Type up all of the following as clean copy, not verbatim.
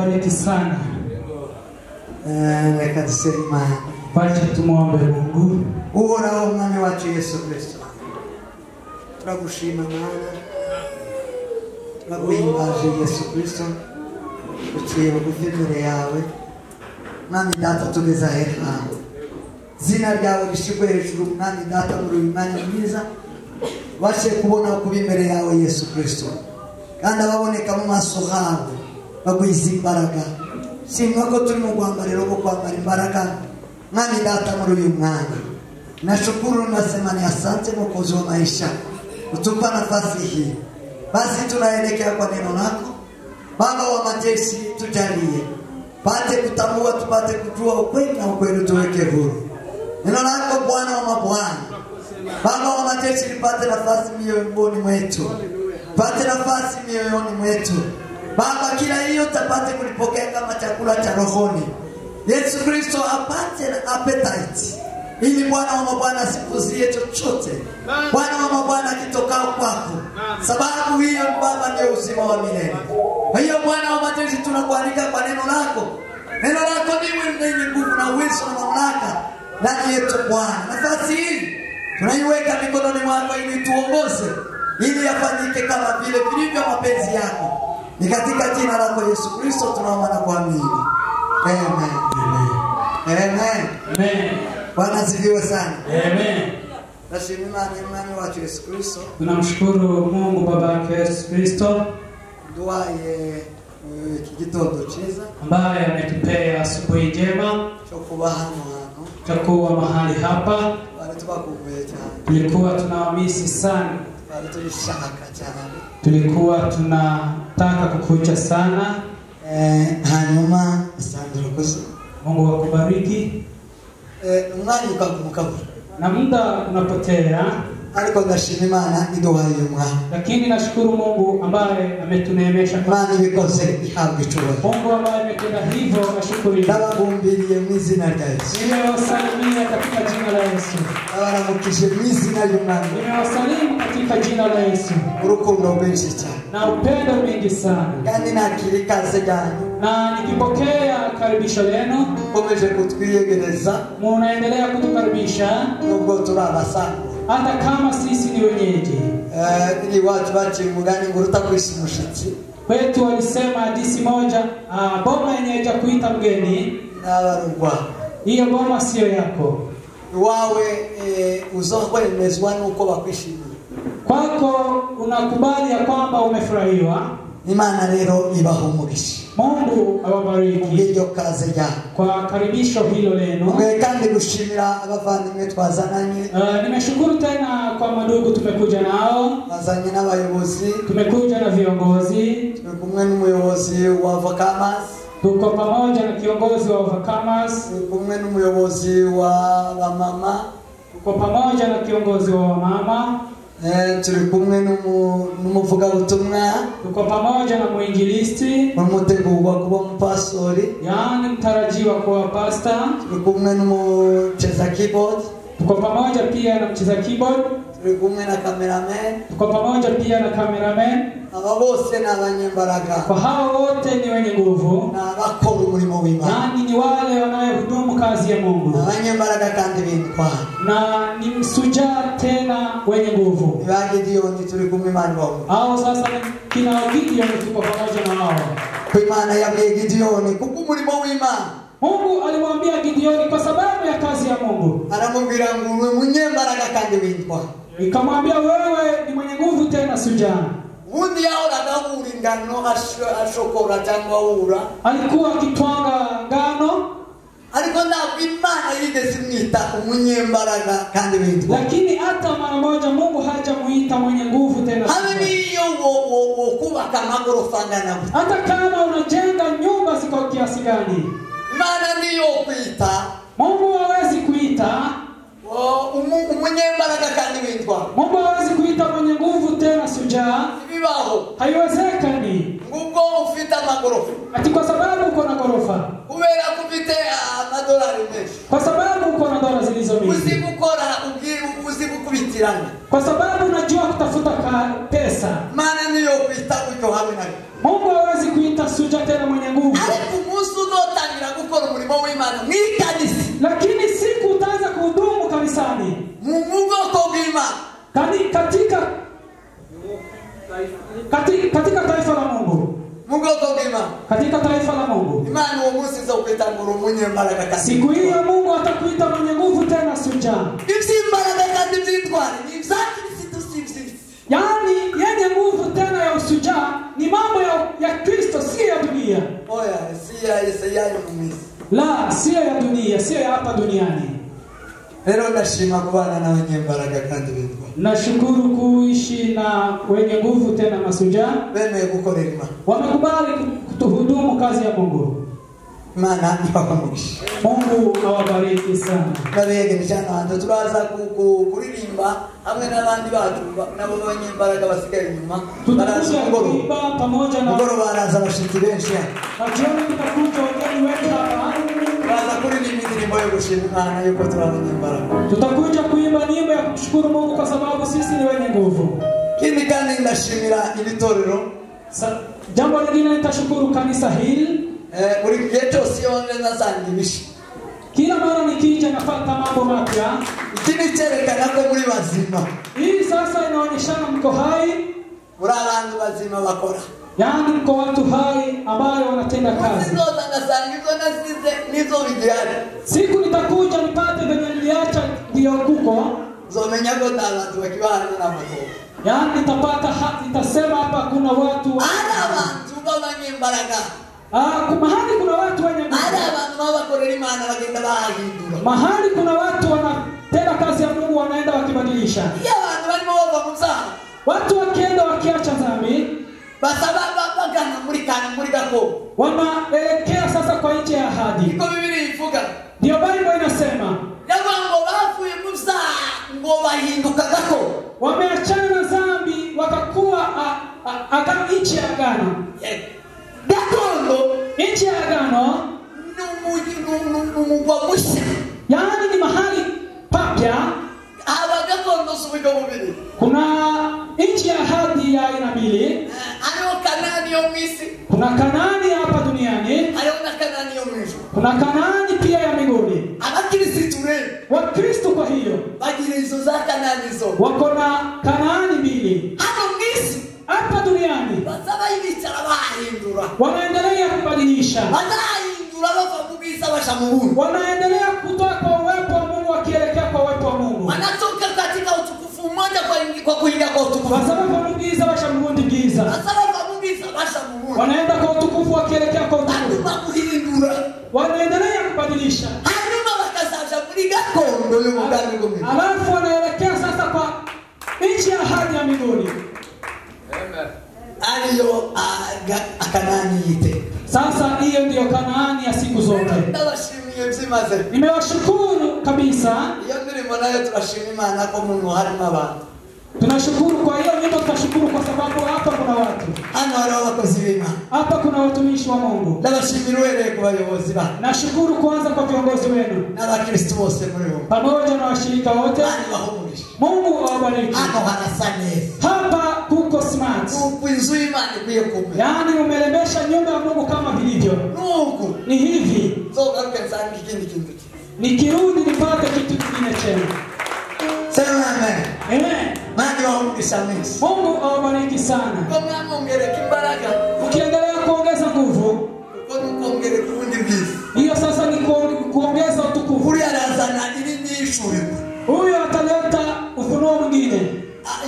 akubariki sana. Kasema Wacha tumuombe Mungu. Uhoraho mwami wacu Yesu Kristo, turagushima Mana, turaguhimbaje Yesu Kristo, uciye bugufi imbere yawe. Mwami data tugeza hera, zina ryawe rishigwe hejuru. Mwami data muri uyu mwanya mwiza washe kubona kuba imbere yawe Yesu Kristo, kandi ababoneka mu maso hawe bagwiza imbaraga. Simba ko turi mu kwambariro ko kwambara imbaraga. Mwami data muri uyu mwanya nashukuru, nasema ni asante Mwokozi wa maisha kutupa nafasi hii. Basi tunaelekea kwa neno lako Baba wa majeshi, tujalie pate kutambua, tupate kujua ukweli na ukweli tuweke huru. Neno lako Bwana wa mabwana, Baba wa majeshi, lipate nafasi mioyoni mwetu, pate nafasi mioyoni mwetu Baba, kila hiyo tapate kulipokea kama chakula cha rohoni. Yesu Kristo apate na appetite, ili Bwana wa mabwana sipuzie chochote Bwana wa mabwana kitokao kwako, sababu hiyo Baba ndio uzima wa milele. Kwa hiyo Bwana wa majeshi, tunakualika kwa neno lako. Neno lako ndiwe lenye nguvu na uwezo na mamlaka ndani yetu Bwana. Nafasi hii tunaiweka mikononi mwako ili tuongoze, ili yafanyike kama vile vilivyo mapenzi yako. Ni katika jina lako Yesu Kristo tunaomba na kuamini. Amen. Amen. Amen. Amen. Bwana asifiwe sana. Amen. Nashukuru Mungu wa Yesu Kristo. Tunamshukuru Mungu Baba yake Yesu Kristo Duaye kigitondo chiza ambaye ametupea asubuhi njema cha kuwa mahali hapa. Wale tubakumbuye cyane. Tulikuwa tunawamisi sana. Wale tulishaka cyane. Tulikuwa tunataka kukuja sana. Hanyuma asante rukoze. Mungu akubariki. Umwanya ukagumukabura. Na muda unapotea, ariko ndashima Imana iduhaye umwanya. Lakini nashukuru Mungu ambaye ametuneemesha. Imana ibikoze ihabwe icyubahiro. Mungu ambaye ametenda hivyo ashukuriwe. Ndabagumbiriye mu izina rya Yesu. Nimewasalimia katika jina la Yesu. Abaramukije mu izina ry'Umwami. Nimewasalimu katika jina la Yesu. Urukundo rwinshi cyane. Na upendo mwingi sana. Kandi nakiri kaze ganyu. Na nikipokea karibisho lenu, komeje kutwiyegereza, munaendelea kutukaribisha nubwo turabasanga. Hata kama sisi ni wenyeji. Ni watu bachimugani nguruta kwisi mushitsi. Kwetu walisema hadithi moja, boma yenyeja kuita mgeni n'abarugwa. Hiyo boma sio yako. Wawe uzokwemezwa nuko bakwishimira. Kwako unakubali ya kwamba umefurahiwa. Imana rero ibahumugisha. Mungu awabariki iyo kaze ya kwa karibisho hilo lenu. Kandi gushimira abavandimwe twazananye. Nimeshukuru tena kwa madugu tumekuja nao. Bazanye n'abayobozi, tumekuja na viongozi. Tumekumwe n'umuyobozi wa Overcomers. Tuko pamoja na kiongozi wa Overcomers. Tumekumwe n'umuyobozi wa mama. Tuko pamoja na kiongozi wa mama. Turi kumwe n'umuvuga butumwa. Tuko pamoja na muinjilisti umutegurwa kuba umupastori, yani mtarajiwa kuwa pastor. Turi kumwe n'umucheza keyboard. Tuko pamoja pia na mcheza keyboard. Turi kumwe na cameraman. Tuko pamoja pia na cameraman. Aba bose n'abanyembaraga. Kwa hao wote ni wenye nguvu na bakora umurimo w'Imana. Yani ni wale wanaohudumu kazi ya Mungu. Abanyembaraga kandi bintwa. Na ni msujaa tena wenye nguvu. Ba Gideon turi kumwe Imana wao. Hao sasa kina Gideon tuko pamoja na wao. Kwa Imana yabwiye Gideon kuko umurimo w'Imana. Mungu alimwambia Gideon kwa sababu ya kazi ya Mungu. Aramubwira ngo umunyembaraga kandi bintwa. Ikamwambia wewe ni mwenye nguvu tena sujaa. Undi yao ndagabura ingano ashokora cyangwa ura. Alikuwa akitwanga ngano. Ariko ntabwo Imana yigeze imwita umunyembaraga kandi bintwa. Lakini hata mara moja Mungu hajamuita mwenye nguvu tena. Haleluya, wo kubaka amagorofa ngana. Hata kama unajenga nyumba ziko kiasi gani, Imana ndiyo kuita. Mungu hawezi kuita umunyembaraga kandi bintwa. Mungu hawezi kuita mwenye nguvu tena sujaa. Bibaho. Haiwezekani. Ngubwo ufite amagorofa. Ati kwa sababu uko na gorofa. Kubera kufite amadolari menshi. Kwa sababu uko na dola zilizo mingi. Uzigukora uzigukubitirana. Kwa sababu unajua kutafuta pesa. Maana niyo kuita kuko hamwe nayo. Mungu hawezi kuita sujaa tena mwenye nguvu. katika taifa la Mungu. Mungu akogema. Katika taifa la Mungu. Imani wa Musa za ukitanguru mwenye mbaraga kasi. Siku hiyo Mungu atakuita mwenye nguvu tena shujaa. Ifsi mbaraga kandi zitwari. Ni zaki situ. Yaani yenye nguvu tena ya ushujaa ni mambo ya Kristo, si ya dunia. Oya, si ya Isaya mumisi. La, si ya dunia, si ya hapa duniani. Leo nashima kubana na wenye mbaraga kandi zitwari. Nashukuru kuishi na wenye nguvu tena mashujaa. Beme kukorema. Wamekubali kutuhudumu kazi ya Mungu. Maana ni papa mugishi. Mungu awabariki sana. Nabege nishana handa turaza kuririmba hamwe n'abandi batu nabo wenye mbaraga basigaye inyuma. Tutakuja kuimba pamoja na ngoro baraza bashiki benshi. Najioni tutakuja wageni wetu hapa. Baraza kuririmba indirimbo yo gushima Imana yuko turamenye mbaraga. Tutakuja kuimba nyimbo ya kumshukuru Mungu kwa sababu sisi ni wenye nguvu. Kindi kandi ndashimira ibitorero. Jambo lingine nitashukuru kanisa hili. Buri gihe cyose iyo nzasanga ibishi. Kila mara nikija napata mambo mapya. Ikindi cyerekana ko muri bazima. Hii sasa inaonyeshana mko hai. Muri abantu bazima bakora. Yaani mko watu hai ambao wanatenda kazi. Ndio ngasanga izo nasize nizo bigiari. Siku nitakuja nipate venye niliacha ndio kuko. Zomenya ko abantu bakibana na mago. Yaani nitapata nitasema hapa kuna watu ana abantu babanye mbaraga. Mahali kuna watu wenye nguvu. Ada abantu babakorera Imana bagenda bahindura. Mahali kuna watu wanatenda kazi ya Mungu wanaenda wakibadilisha. Ya abantu barimo bava muzana. Watu wakienda wakiacha dhambi, basaba bagana muri gako. Wanaelekea sasa kwa nchi ya ahadi. Iko Biblia ivuga. Ndio Biblia inasema. Yabango bafuye musa ngo bahinduka gako. Wameachana na dhambi wakakuwa nchi ya agano. Gakondo nchi ya agano numugwa mushya. Yaani ni mahali papya. Aba gakondo subika mubiri. Kuna nchi ya ahadi ya aina mbili. Ano Kanani yo misi. Kuna Kanani hapa duniani. Ano na Kanani yo misi. Kuna Kanani pia ya mbinguni. Abakristo Wakristo kwa hiyo bagire izo za Kanani zo. wako na Kanani mbili. Ano misi hapa duniani. Basaba ibicara bahindura. Wanaendelea kubadilisha. Bahindura bava kubisa basha Mungu. Wanaendelea kutoka kwa uwepo wa Mungu wakielekea kwa uwepo wa Mungu. Wanatoka katika utukufu mmoja kwa kuingia kwa utukufu. Basaba kwa Mungu giza basha Mungu giza. Basaba kwa Mungu giza basha Mungu. Wanaenda kwa utukufu wakielekea kwa utukufu. Kuhindura. Wanaendelea kubadilisha. Hanyuma bakazaja muri gakondo y'umugambi gomwe. Alafu wanaelekea sasa kwa nchi ya ahadi ya mbinguni. Amen. Aliyo Kanani yite. Sasa hiyo ndio Kanaani ya siku zote. Ndabashimiye byimaze. Nimewashukuru kabisa. Iyo ndirimo nayo turashima Imana ko mu harimo abantu. Tunashukuru kwa hiyo nyimbo, tunashukuru kwa sababu hapa kuna watu. Hano hari abakozi b'Imana. Hapa kuna watumishi wa Mungu. Ndabashimira wewe kwa bayobozi ba. Nashukuru kwanza kwa viongozi wenu. N'abakristo bose muri bo. Pamoja na washirika wote. Mungu awabariki. Hano harasane. Hapa kuko smart. Kuinzu Imana kuye kumbe. Yaani umelembesha nyumba ya Mungu kama vilivyo. Mungu. Ni hivi. Zoga kanzani kindu. Nikirudi nipate kitu kingine chema. Sema amen. Amen. Mani wa Mungu samisi. Mungu awabariki sana. Kama mwongere kibaraka. Ukiendelea kuongeza nguvu, kuongere kundi bizi. hiyo sasa ni kuongeza utukufu. Huyu anazana ili nishuri. Huyo ataleta ufunuo mwingine.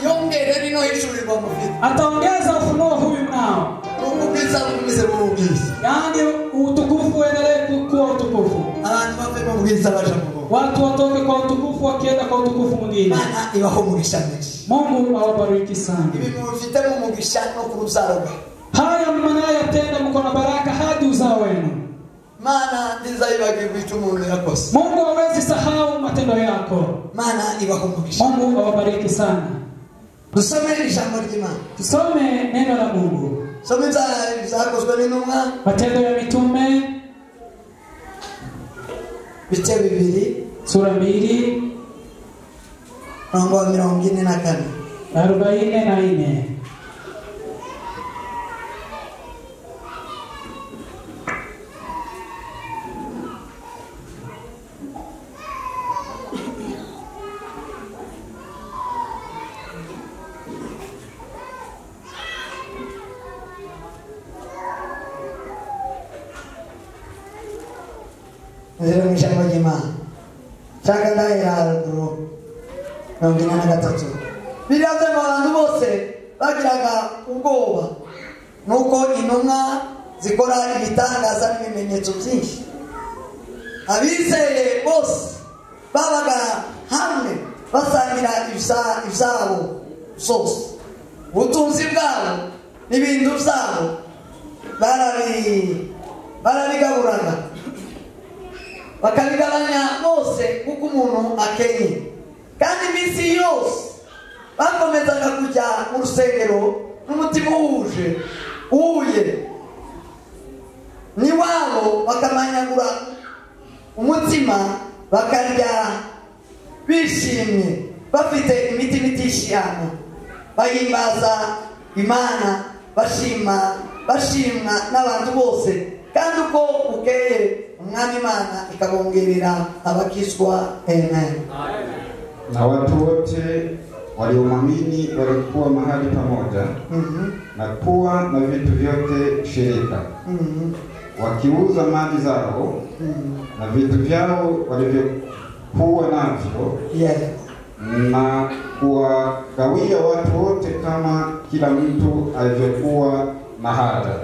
Yongere lino ishuri kwa mufiti. Ataongeza ufunuo huyu nao. Mungu biza mumise Mungu biza. Yaani utukufu uendelee kuwa utukufu. Abantu bave mu bwiza baje mu Mungu. Watu watoke kwa utukufu wakienda kwa utukufu mwingine. Mana ibahumurisha menshi. Mungu awabariki sana. Ibi mufite mu mugisha no kurusaroga. Haya mnayotenda mko na baraka hadi uzao wenu. Mana ndizaibaga vitu umuntu yakose. Mungu hawezi sahau matendo yako. Mana ibahumurisha. Mungu awabariki sana. Tusome ijambo ry'Imana. Tusome neno la Mungu. Some zakozwe n'intumwa. Matendo ya Mitume bice 2 sura 2 mlango wa 44 44. nzira mu ijambo ry'Imana shaka ndahera haruguru 43 biraze ngo abantu bose bagiraga ubwoba nuko intumwa zikora ibitangaza n'ibimenyetso byinshi abizeye bose babaga hamwe basangira ibyabo zose ubutunzi bwabo n'ibintu byabo barabigaburaga bakabigabanya bose kuko umuntu akenye kandi iminsi yose bakomezaga kujya mu rusengero n'umutima uhuye n'iwabo bakamanyagura umutima bakarya bishimye bafite imitima itishimye bahimbaza Imana bashimwa n'abantu bose kandi uko bukeye umwami Imana ikabongerera abakizwa. Amen. Na watu wote waliomwamini walikuwa mahali pamoja na kuwa na vitu vyote shirika wakiuza mali zao na vitu vyao walivyokuwa navyo na kuwagawia watu wote kama kila mtu alivyokuwa na haja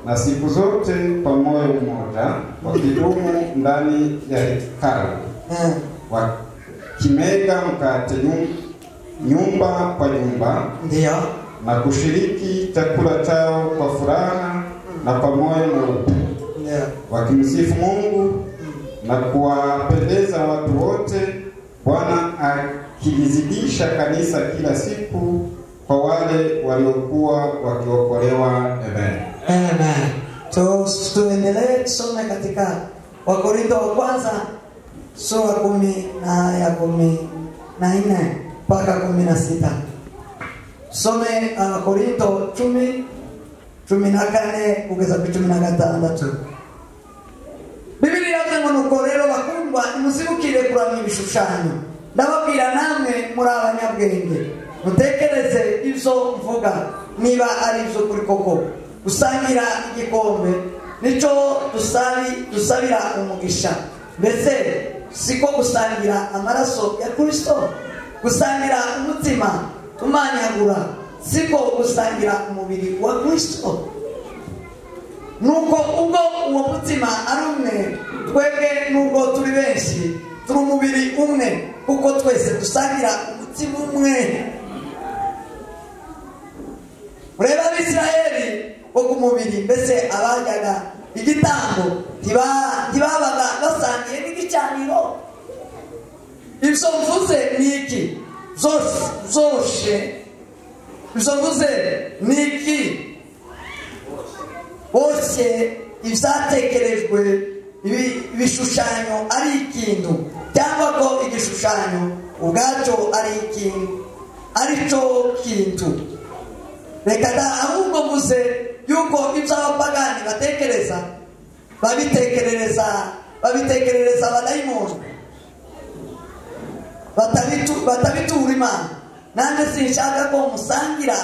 na siku zote kwa moyo mmoja wakidumu ndani ya hekalu wakimega mkate nyumba kwa nyumba na kushiriki chakula chao kwa furaha na kwa moyo mweupe wakimsifu Mungu na kuwapendeza watu wote, Bwana akilizidisha kanisa kila siku kwa wale waliokuwa wakiokolewa. Amen. Amen. Tuendelee tusome katika Wakorintho wa kwanza sura 10 mpaka 16. Some Wakorintho 10:14 kugeza ku 16. Biblia yavuze ngo nuko rero bakundwa nimuzibukire kuramya ibishushanyo ndababwira namwe muri abanyabwenge mutekereze ibyo mvuga niba ari ibyo kuri koko gusangira igikombe nico dusabira umugisha mbese siko gusangira amaraso ya Kristo gusangira umutima tumanyagura siko gusangira umubiri wa Kristo nuko ubwo uwo mutima ari umwe twebwe nubwo turi benshi turi umubiri umwe kuko twese dusangira umutima umwe. Ureba Abisirayeli bo ku mubiri mbese abajyaga igitambo ntibabaga basangiye n'igicaniro. Ibyo mvuze ni iki? Ibyo mvuze ni iki? Bose ibyatekerejwe ibishushanyo ari ikintu cyangwa ko igishushanyo ubwacyo ari ikintu aricyo kintu. Reka da ahubwo mvuze yuko ibyo abapagani batekereza babitekerereza abadayimoni batabitura Imana. Nanjye sinshaka ko musangira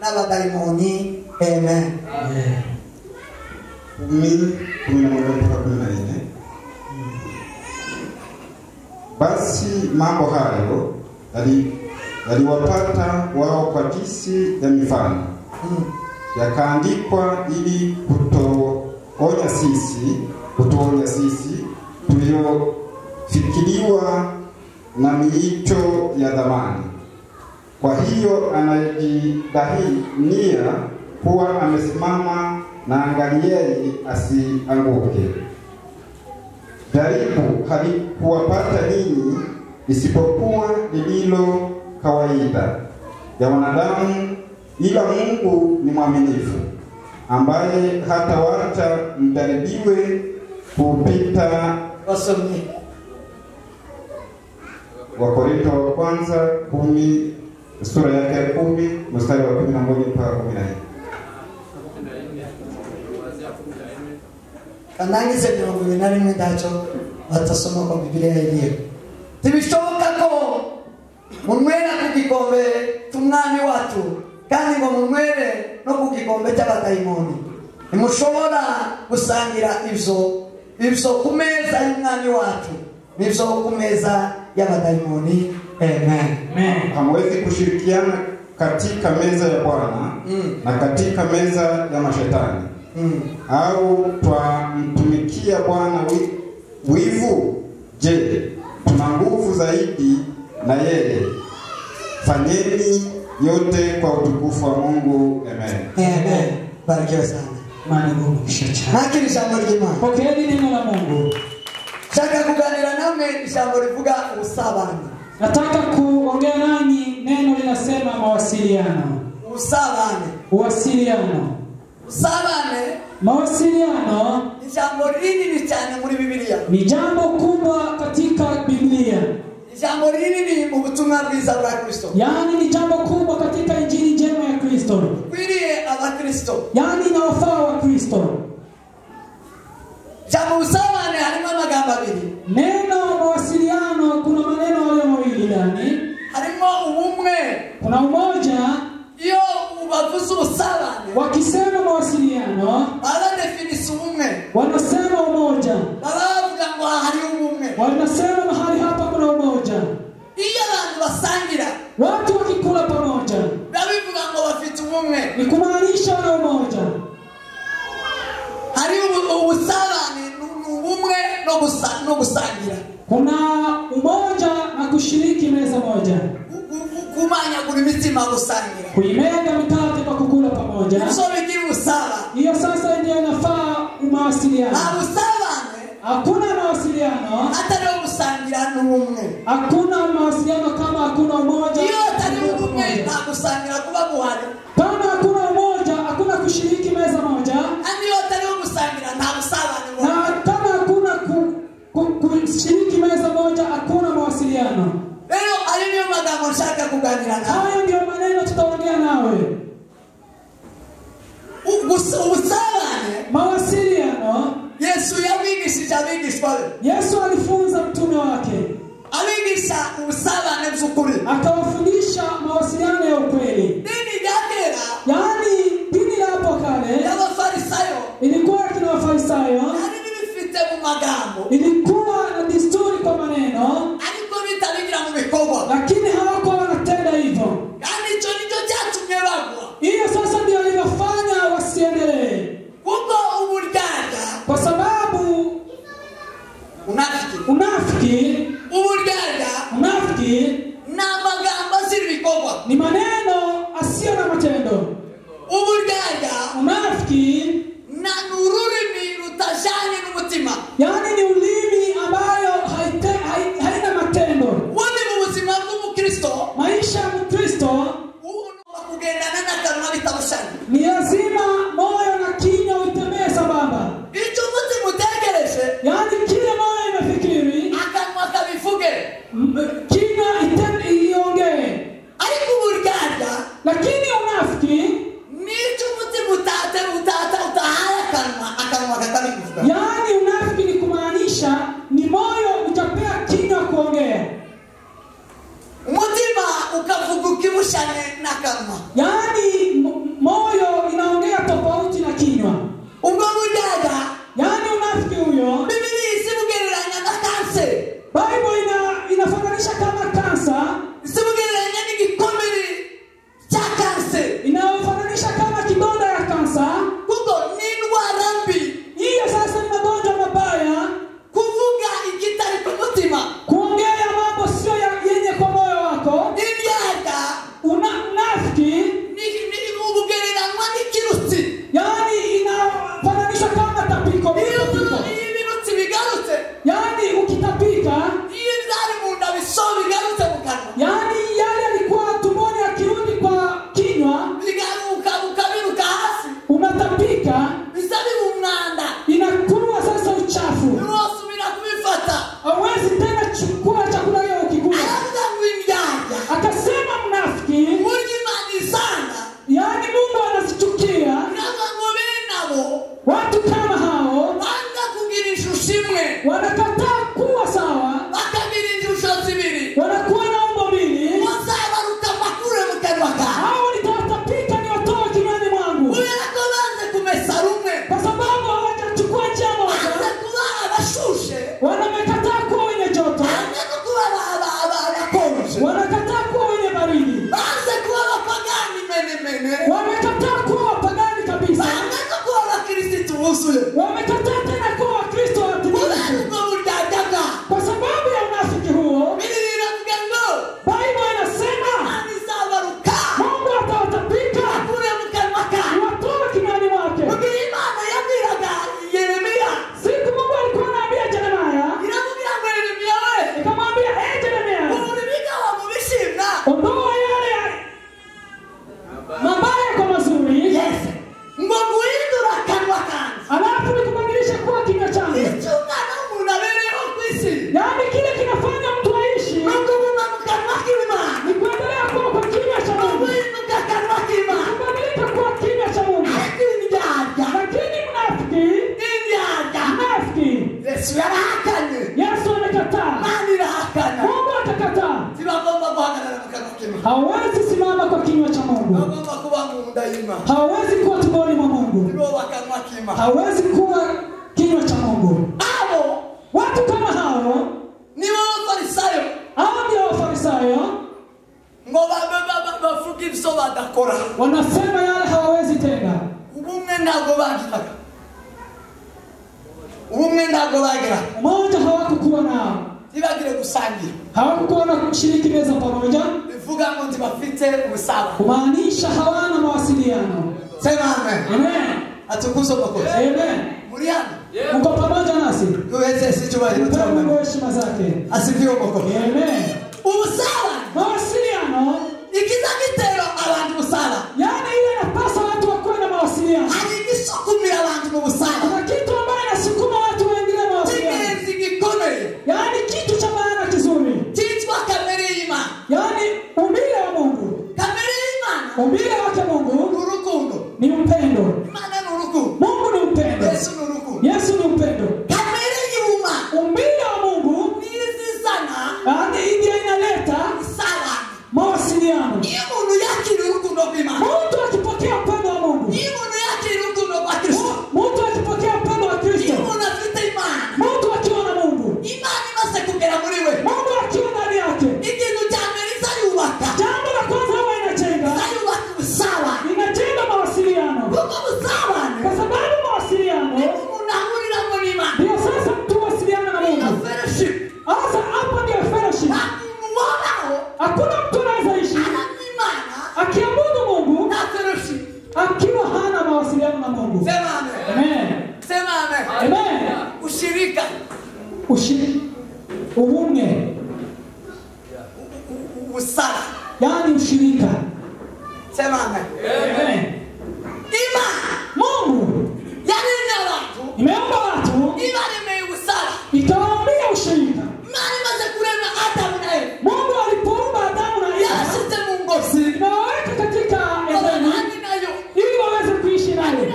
n'abadayimoni. Amen. 10:11. Basi mambo hayo yaliwapata wao kwa jinsi ya mifano yakaandikwa ili kutuonya sisi tuliofikiriwa na miito ya dhamani. Kwa hiyo anajidhania kuwa amesimama na angalieni asianguke. Jaribu halikuwapata ninyi isipokuwa lililo kawaida ya wanadamu, ila Mungu ni mwaminifu ambaye hatawacha mjaribiwe kupita. Wasomeni Wakorintho wa kwanza 10 sura yake ya 10 mstari wa 11 mpaka 14. Kanangize 21 ndacho batasoma kwa Biblia iliyo. Tibishoboka ko munwera ku gikombe cy'umwami wacu kandi ngo munwere no ku gikombe cy'abadayimoni. Nimushobora gusangira ibyo ibyo ku meza y'umwami wacu n'ibyo ku meza y'abadayimoni. Amen. Hamwezi kushirikiana katika meza ya Bwana na katika meza ya mashetani. Au twamtumikia Bwana wivu? Je, tuna nguvu zaidi na yeye? Fanyeni yote kwa utukufu wa Mungu. Amen. Barikiwa sana. Mungu kishacha. Haki jambo lijema. Pokeeni neno la Mungu. Shaka kuganira namwe jambo livuga usabane. Nataka kuongea nanyi, neno linasema mawasiliano. Usabane. Uwasiliano. Usabane. Mawasiliano ni jambo rinini cyane muri Biblia. Ni jambo kubwa katika Biblia. Ni jambo rinini mu butumwa bwiza bwa Kristo. Yaani ni jambo kubwa katika injili njema ya Kristo. Kwiriye abakristo. Yaani inawafaa wa Kristo. Jambo usabane harimo amagambo abiri. Neno mawasiliano kuna maneno hayo mawili ndani. Harimo ubumwe. Kuna umoja. Iyo ubavuze usabane. Wakisema mawasiliano, bala definition ubumwe. Wanasema umoja. Baravuga ngo hari ubumwe. Wanasema mahali hapa kuna umoja. Iyo abantu basangira. Watu wakikula pamoja. Babivuga ngo bafite ubumwe. Ni kumaanisha wana umoja. Hari usabane ubumwe no gusangira. Kuna umoja na kushiriki meza moja. Kumanya kuri mitima gusangira. Kuimega mikate kwa kukula pamoja. Nso bigira usaba. Hiyo sasa ndio inafaa mawasiliano. Usabane. Hakuna mawasiliano atari gusangira n'ubumwe. Hakuna mawasiliano kama hakuna umoja. Iyo atari ubumwe nta gusangira kuba buhari. Kama hakuna umoja, hakuna kushiriki meza moja. Iyo atari gusangira nta usabane. Na kama hakuna kushiriki meza moja, hakuna mawasiliano. Leo aliyo magambo nshaka kuganira nawe. Hayo ndio maneno tutaongea nawe. Usabane. Mawasiliano. Yesu yabigishije abigishwa. Yesu alifunza mtume wake. Abigisha usabane by'ukuri. Akawafundisha mawasiliano ya ukweli. Dini yakera. Yaani dini ya hapo kale. Ya Wafarisayo. Ilikuwa kina Wafarisayo. Hari bifite mu magambo. Ilikuwa na desturi kwa maneno. Ariko bitabigira mu bikorwa. Lakini hawakuwa wanatenda hivyo. Kandi icyo nicyo cyatumye bagwa. Hiyo sasa ndio ilifanya wasiendelee. Kuko uburyarya. Kwa sababu unafiki na magambo asiri bikorwa. Ni maneno asiyo na matendo. Unafiki na nururimi rutajanye n'umutima. Yaani ni ulimi ambayo haina matendo. Wone mu buzima bw'Umukristo, maisha ya Mkristo kugendana na kanwa bitabushanye. Ni lazima moyo na kinywa utembee sambamba. Icyo mutima utegereje, yaani kile moyo imefikiri, akanwa wamekataa tena kuwa Wakristo watimilifu. Kwa sababu ya unafiki huo, Biblia inasema Mungu atawatapika, watoe kinywani mwake. Siku Mungu alikuwa anaambia Yeremia, ikamwambia Yeremia, ondoa yale mabaya kwa mazuri. Alafu nikubadilisha kuwa kinywa changu. Yaani kile kinafanya mtu aishi ni kuendelea kuwa kwa kinywa cha Mungu, kubadilika kuwa kinywa cha Mungu. Lakini mnafiki Yesu amekataa, Mungu atakataa. Hawezi simama kwa kinywa cha Mungu, hawezi kuwa tumboni mwa Mungu, hawezi kuwa kinywa cha Mungu. Watu kama hao ni Wafarisayo. Hao ndio Wafarisayo. Wanasema yale hawawezi tena. Umoja hawakukuwa nao, hawakukuwa na kushiriki meza pamoja, kumaanisha hawana mawasiliano. Sema amen. Amen. Atukuzwe kwa kote. Amen. Muriani. Mko pamoja nasi. Tuweze sichubali Mungu heshima zake. Asifiwe kwa kote. Amen. Usawa. Mawasiliano. Ikiza kitero abantu usawa. Yaani ile inapasa watu wakuwe na mawasiliano. Alikisokumira abantu mu usawa. Kuna kitu ambayo inasukuma watu waendelee mawasiliano. Yaani kitu cha maana kizuri. Titwa kamere ima. Yaani umbile wa Mungu. Kamere ima. Umbile wake Mungu Urukundo. ni upendo. Imana ni urukundo. Mungu ni upendo. Yesu ni urukundo. Yesu ni upendo. Kamere ima. Umbile wa Mungu ni sana. yaani ndio inaleta sawa mawasiliano. Iyo muntu yakira urukundo rw'Imana. Mtu akipokea upendo wa Mungu. Iyo muntu yakira urukundo rwa Kristo. Mtu akipokea upendo wa Kristo. Iyo muntu afite Imana. Mtu akiwa na Mungu. Imana imaze kugera muri we. Mungu akiwa ndani yake. Ikintu cya mbere izayubaka. Jambo la kwanza huwa inajenga. Izayubaka usawa. Inajenga mawasiliano. Kuko usawa. Kwa sababu mawasiliano umuntu ahurira muri Imana. ndio sasa mtu wasiliana na Mungu. Fellowship. Sasa hapo ndio fellowship. Hakuna mtu anaweza ishi akiabudu Mungu na fellowship akiwa hana mawasiliano na Mungu. Sema amen. Amen. Sema amen. Amen. Ushirika. Ubumwe. Usala. Yaani ushirika. Sema amen. Amen. Ima. Mungu. Yaani ni watu. Imeomba watu. Ima imeusala. Ikawaambia ushirika. Mali maze kurema Adamu na Eva. Mungu alipoumba Adamu na Eva. Yasite Mungu. Na waweka katika Edeni. Ili waweze kuishi nayo.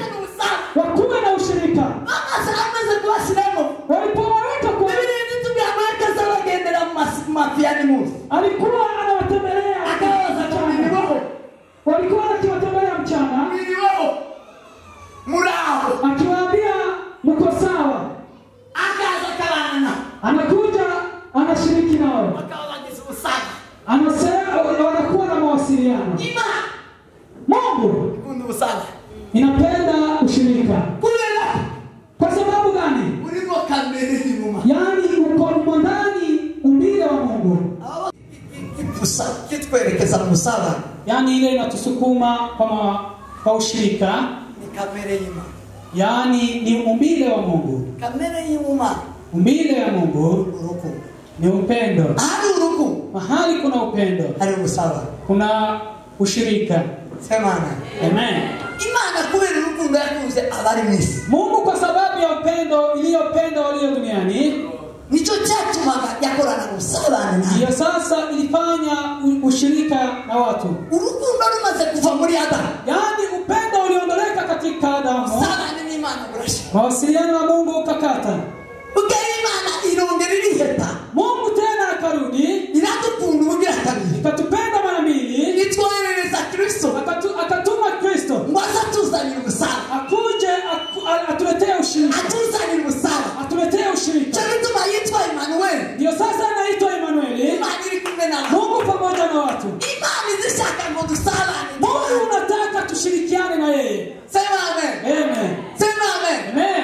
Wakuwe na ushirika. Mama sasa kuwasilemo. Walipowaweka kwa Biblia inatuambia sawa gendera mafiani Mungu. Alikuwa anawatembelea Akaanza kumiliwao. Walikuwa wakiwatembelea mchana. Miliwao. Murao. Akiwaambia mko sawa. Akaanza kalana. Anakuja anashiriki nao. Wakawa wakisema Anasema wanakuwa na mawasiliano. Ima. Mungu Kundu sana. inapenda ushirika. Kulela. Kwa sababu gani? Ulimo kamili nyuma. Yaani uko ndani umbile wa Mungu. Kitwerekeza musala. Yaani ile inatusukuma kwa ushirika. Ni kamere nyuma. Yaani ni umbile wa Mungu. Kamere nyuma. Umbile wa Mungu Uruku. ni upendo. Hadi uruku. Mahali kuna upendo, Hadi musala. kuna ushirika. Sema amen. Amen. Imana kubera urukundo yakunze abari mwisi. Mungu kwa sababu ya upendo iliyopenda walio duniani, Nicho cyatumaga yakorana musabana naye. hiyo sasa ilifanya ushirika na watu. Urukundo rumaze kuva muri Adamu. Yaani upendo uliondoleka katika Adamu. Sabana n'Imana burashe. Mawasiliano na Mungu ukakata. Ugera Imana irongera iriheta. Mungu tena akarudi, Iratupunda ugira kabiri. ikatupenda mara mbili, Itwohereza Kristo. akatuma Kristo. Ngwaza tuzanira umusala. Akuje atuletee ushirika. Atuzanira umusala. Atuletee ushirika. Cyabituma yitwa Emmanuel. Ndio sasa anaitwa Emmanuel. Imana iri kumwe nawe. Mungu pamoja na watu. Imana izishaka ngo dusalane. Mungu unataka tushirikiane na yeye. Sema amen. Amen. Sema amen. Amen.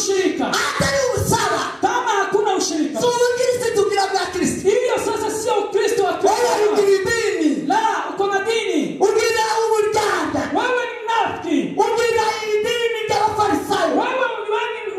ushirika, atari ubusaba, kama hakuna ushirika, so ubukristo tugira bwa Kristo. hiyo sasa sio Ukristo wa Wewe Kristo. ugira idini, La, uko na dini. ugira uburyarya, Wewe ni mnafiki. ugira idini ry'abafarisayo, Wewe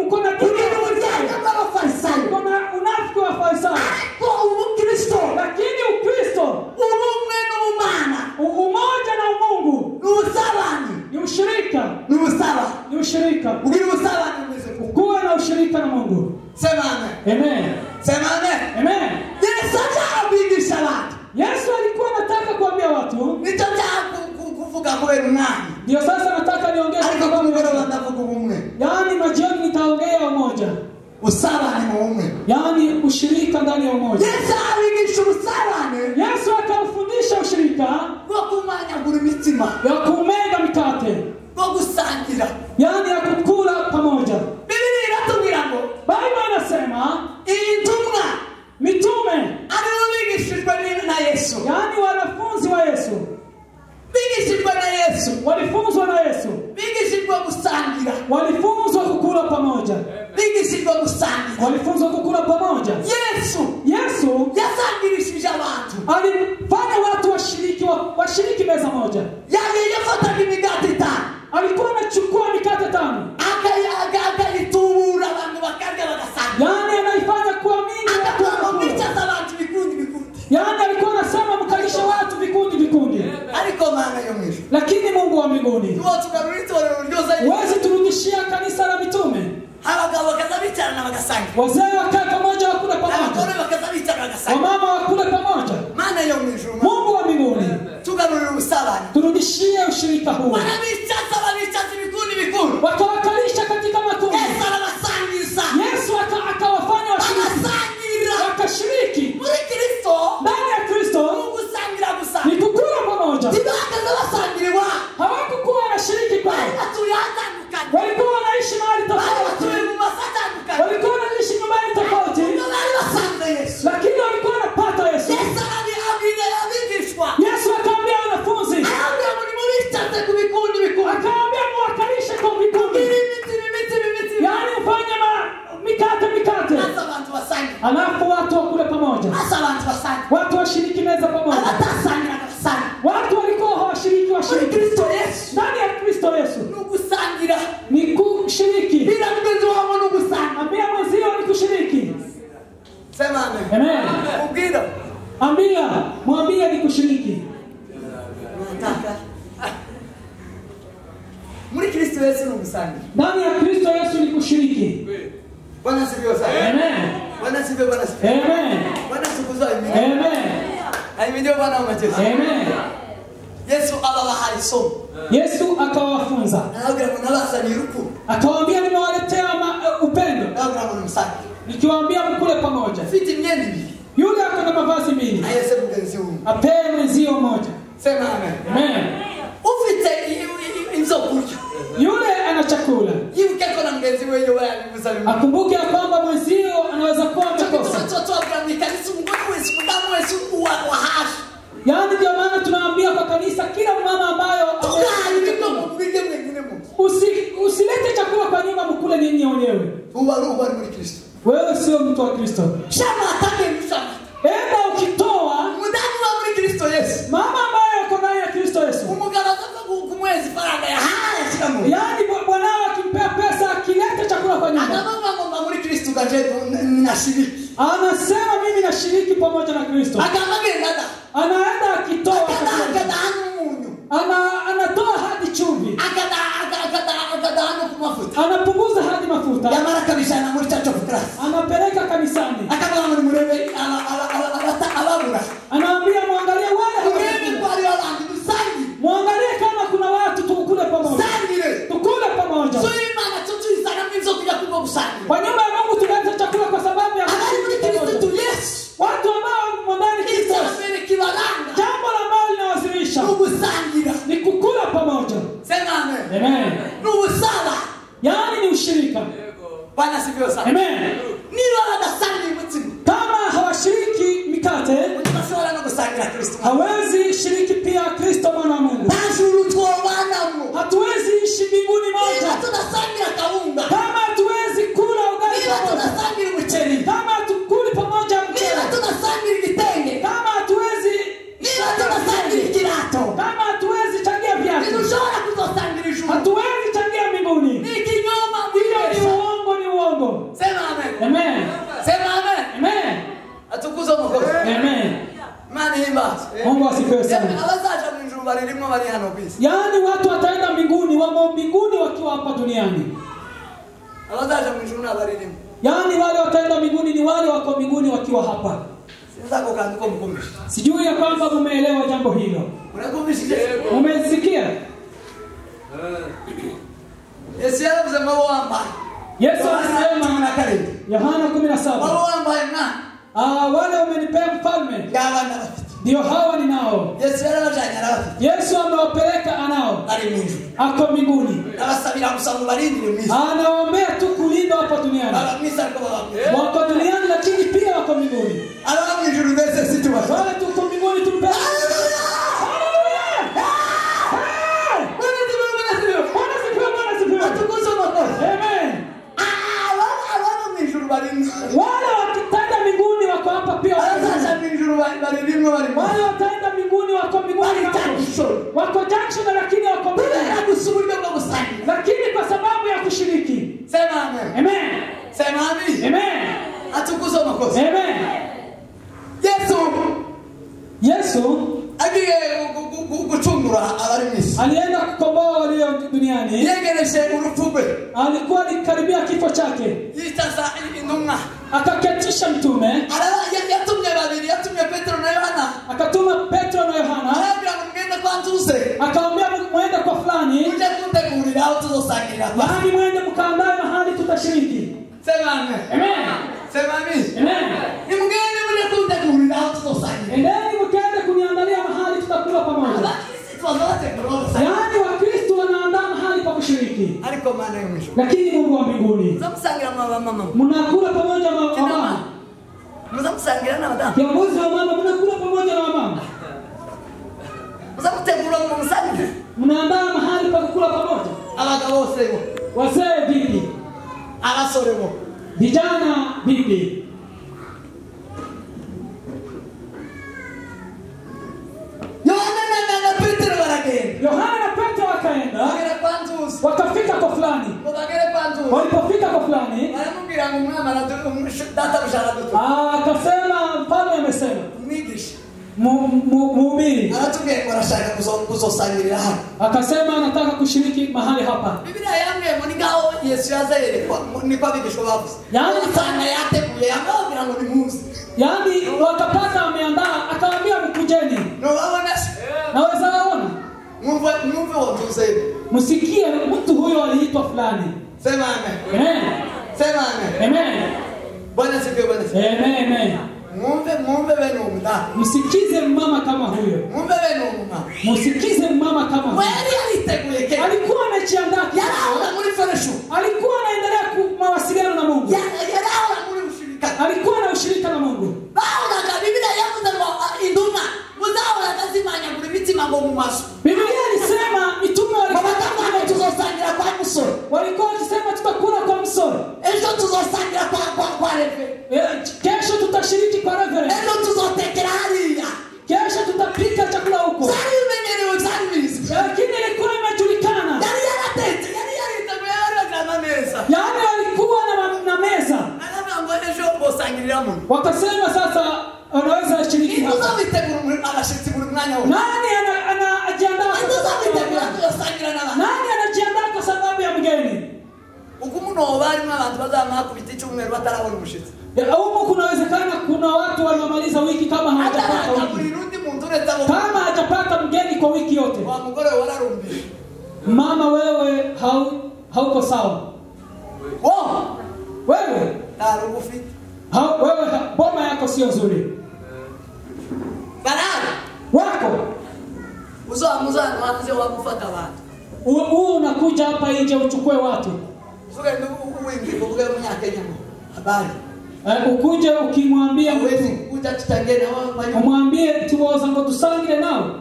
uko na dini ugira ya uburyarya bw'abafarisayo. uko na unafiki wa Farisayo. Ariko ubukristo, Lakini Ukristo, ubumwe n'ubumana, umoja na Mungu n'ubusabane, ni ushirika, n'ubusabane. ni ushirika. Ugira ubusabane umeze kuko. Kuwa na ushirika na Mungu. Sema amen. Amen. Sema amen. Amen. Yesu abigisha abantu. Yesu alikuwa anataka kuambia watu, Nicyo kuvuga kubera umwanya. ndio sasa nataka niongee Ariko kwa kumugoroba Mungu. ndavuga ubumwe. Yaani majioni nitaongea umoja. Usabane mu bumwe. Yaani ushirika ndani ya umoja. Yesu abigisha ubusabane Yesu akafundisha ushirika bwo kumanyagura imitima, ya kumega mikate, bwo gusangira. yaani ya kukula pamoja. Biblia iratubwira ngo Biblia inasema intumwa mitume, aribo bigishijwe na Yesu, yaani wanafunzi wa Yesu, bigishijwe na Yesu, walifunzwa na Yesu, bigishijwe gusangira, walifunzwa kukula pamoja, bigishijwe gusangira. walifunzwa kukula pamoja. Yesu yasangirishije abantu, alifanya watu washiriki meza moja. yaje yafataga imigati itanu, Alikuwa anachukua mikate 5, akayitubura abantu bakarya bagasangira, yaani anaifanya kuwa mingi, watu akatuma wanakula. mwicaza abantu bikundi, Yaani alikuwa anasema mkalisha watu vikundi. ariko Mana yo mwisho Lakini Mungu wa mbinguni, tuwo tugarura itorero ryoza, huwezi turudishia kanisa la mitume. abagabo bakaza bicarana bagasangira, Wazee wakae pamoja, wakule abagore pamoja, bakaza bicarana bagasangira. wamama wakule pamoja. Mana yo mwisho, Mungu wa mbinguni, tugarura ubusabane, turudishie ushirika huu. barabicaza ibikundi, Wakawakalisha katika makundi. Yesu arabasangiza, Yesu akawafanya washiriki, bagasangira wakashiriki. muri Kristo. Ndani ya Kristo Gusangira gusa ni kukula pamoja. tibakaza basangirirwa, Hawakukuwa wanashiriki bari pale, batuye ahatandukanye, walikuwa wanaishi mahali bari tofauti, batuye mu mazu atandukanye, walikuwa wanaishi nyumbani tofauti, nibo bari basanze Yesu. lakini walikuwa wanapata Yesu. Yesu abwira abigishwa, Yesu akaambia wanafunzi, arabwira ngo nimubicaze ku bikundi, akaambia muwakalishe kwa vikundi, imiti, yaani ufanye mikate, asa abantu basangira, alafu watu wakule pamoja, asa abantu basangira, watu washiriki meza pamoja. abatasangira bagasangira. Watu walikuwa hawashiriki Muri Kristo Yesu ndani ya Kristo Yesu nugusangira, ni kushiriki. bila mugenzi wabo nugusangira. Ambia mwenzio ni kushiriki. Sema amen. Amen. Ubwira Mwambie ni kushiriki. nataka muri Kristo Yesu nugusangira. Ndani ya Kristo Yesu ni kushiriki. Bwana sifiwe sana. Amen. Bwana sifiwe, Bwana sifiwe. Amen. Bwana sifiwe. Amen. Ahimidiwe Bwana wa majeshi. Amen. Yesu ababahaye isomo, Yesu akawafunza, arabwira ngo nabasaniye urukundo, akawaambia nimewaletea upendo, arabwira ngo nimusange. nikiwaambia mkule pamoja. Ufite imyenda ibiri, Yule ako na mavazi 2, ayese mugenzi wundi. apee mwenzio moja. Sema amen. Amen. Ufite ibyo kurya, Yule ana chakula, yibuke ko na mugenzi we yo yabibuza bimwe. akumbuke ya kwamba mwenzio anaweza kuwa amekosa. Tuwabwira mu kanisa umugore wese, umudamu wese wa hafi, Yaani ndio maana tunaambia kwa kanisa, kila mama ambayo tuganirwe mu buryo mwenyine mu usilete chakula kwa nyumba, mkule ninyi wenyewe. uba ari muri Kristo. Wewe sio mtu wa Kristo. Shama atake mshama, Enda ukitoa, umudamu wa muri Kristo Yesu, mama ambaye uko ndani ya Kristo Yesu, umugabo azaza kumwezi faranga ya haya shikamu, yaani bwanao akimpea pesa, akileta chakula kwa nyumba, akamwomba muri Kristo kaje ninashiriki, anasema mimi nashiriki pamoja na Kristo. akamwambia Anaenda akitoa chakula, anatoa hadi chumvi, akadano kumafuta, anapunguza hadi mafuta, yamara kabisa na muri chacho kutras, anapeleka kanisani, akamwambia murebe alabura, anaambia muangalie wale, murebe kwa wale wangu tusangi, muangalie kama kuna watu tukule pamoja, sangire tukule pamoja. so imana tutu isana mwizo kuja kuba kusangi, Kwa nyumba ya Mungu tunaleta chakula kwa sababu ya muri Kristo tu Yesu, watu ambao mwandani Kristo. isana kibaranga, Jambo ambalo linawazilisha nugusangira, ni kukula pamoja. sema amen. Amen. Nugusala, Yaani ni ushirika. Bwana sifiwe sana. Amen. Niba badasangira umutima, Kama hawashiriki mikate, utashobora no gusangira Kristo. hawezi shiriki pia Kristo mwana wa Mungu. Tajuru twobana mu, Hatuwezi ishi mbinguni niba moja tudasangira kawunga, kama hatuwezi barimo bari hano kwisi. Yaani watu wataenda mbinguni, wamo mbinguni wakiwa hapa duniani. Abazaje mu ijuru n'abarimo. Yaani wale wataenda mbinguni ni wale wako mbinguni wakiwa hapa. Sinzako kandi ko mukomeje. Sijui ya kwamba umeelewa jambo hilo. Unakomishije? Umesikia? Yesu yaravuze ngo wamba. Yesu alisema na kale. Yohana 17. Wamba na. Wale umenipea mfalme. Yabana bafite. Ndio hawa ninao. Yesu yarabajanya bafite. Yesu amewapeleka anao. Ari mwinju. Ako mbinguni. Abasabira musangu barindire misi. Anaombea tu kulinda hapa duniani. Baba misa kwa baba. Wako duniani lakini pia wako mbinguni. Aba mwinju ndese situ baba. Wale tuko mbinguni tumpe. Wale wakitaenda mbinguni wako hapa pia. Wale wataenda mbinguni wako mbinguni. Wako junction lakini wako mbinguni. Lakini kwa sababu ya kushiriki. Sema amen. Amen. Sema amen. Amen. Atukuzo makosa. Amen. Yesu agiye gucungura abari misi. Alienda kukomboa walio duniani. Yegereje urupfugwe. Alikuwa alikaribia kifo chake. Yitaza indumwa. Akaketisha mtume. Yatumye babiri, yatumye Petro na Yohana. Akatuma Petro na Yohana. Mwende kwa Nzuse. Akamwambia mwende kwa fulani. Uje kutegurira au tuzosangira. Yaani mwende mkaandae mahali tutashiriki. Sema amen. Amen. Sema amen. Amen. Ni mgeni mwende kutegurira au tuzosangira. Endeni mkaende kuniandalia mahali tutakula pamoja. Yaani Wakristo wanaandaa mahali pa kushiriki. Aliko maana ya mwisho. Lakini Mungu wa mbinguni. Msamsangira mama. Mnakula pamoja na mama. Msamsangira na mama. Kiongozi wa mama mnakula pamoja na mama. Msamtegura msamsangira. Mnaandaa mahali pa kukula pamoja. Abagabo sebo. Wazee vipi? Abasore bo. Vijana vipi? Yohana na Petro wakaenda. Wakafika kwa fulani. Walipofika kwa fulani. Akasema mfalme amesema. Mhubiri. Akasema anataka kushiriki mahali hapa. Biblia yangu mnigao Yesu yazaire ni kwa bidisho babu. Yaani sana yate kule yangu bila ngoni. Yaani wakapata ameandaa akamwambia mkujeni. No waona. Naweza waona. Mumve watuze. Msikie mtu huyo aliitwa fulani. Sema amen. Amen. Sema amen. Amen. Bwana sifiwe bwana. Amen. Amen. Mumve wenu mda. Msikize mama kama huyo. Mumve wenu mama. Msikize mama kama huyo. Wewe aliteguleke. Alikuwa amejiandaa. Yala mlifanisho. Alikuwa anaendelea mawasiliano na Mungu. Yala mlishirika. Alikuwa na ushirika na Mungu. Baona ka Biblia yangu ndio induma. Muzao lazima anyabulibiti mambo mumaso. Biblia inasema mitume walikuwa tuzosangira kwa msoro. Walikuwa wakisema tutakula kwa msoro. Ejo tuzosangira kwa refe. Kesho tutashiriki kwa reverend. Ejo tuzotekera halia. Kesho tutapika chakula huko. Sari umenyelewa service. Lakini ilikuwa imejulikana. Yaani walikuwa na meza. Wakasema sasa wanaweza shiriki hapa. Nani anajiandaa? Nani anajiandaa kwa sababu ya mgeni? Huko kunawezekana kuna watu waliomaliza wiki kama hawajapata wiki. Kama hajapata mgeni kwa wiki yote. Mama wewe hauko sawa. Wewe boma yako sio nzuri. Wako unakuja hapa nje uchukue watu. Ukuje ukimwambia umwambie tuoza ngo dusangire nao.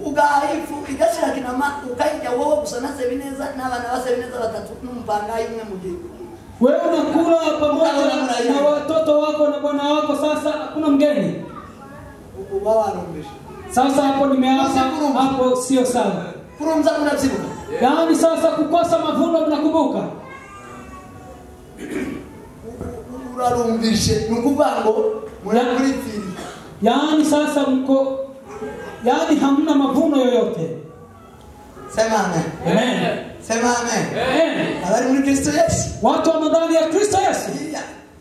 Ugaifu igashira kinama ukaija wowe gusana sebineza n'abana basebineza batatu n'umupanga imwe mugihe. Wewe unakula pamoja na watoto wako na bwana wako, sasa hakuna mgeni. Sasa hapo nimeanza hapo sio sawa. Kurumza mnabzibuka. Yaani sasa kukosa mavuno mnakumbuka. Urarumbishe nukuvango mwana kulifiri. Yaani sasa mko yani hamna mavuno yoyote. Sema amen. Amen. Sema amen. Amen. Habari muri Kristo Yesu. Watu wa ndani ya Kristo Yesu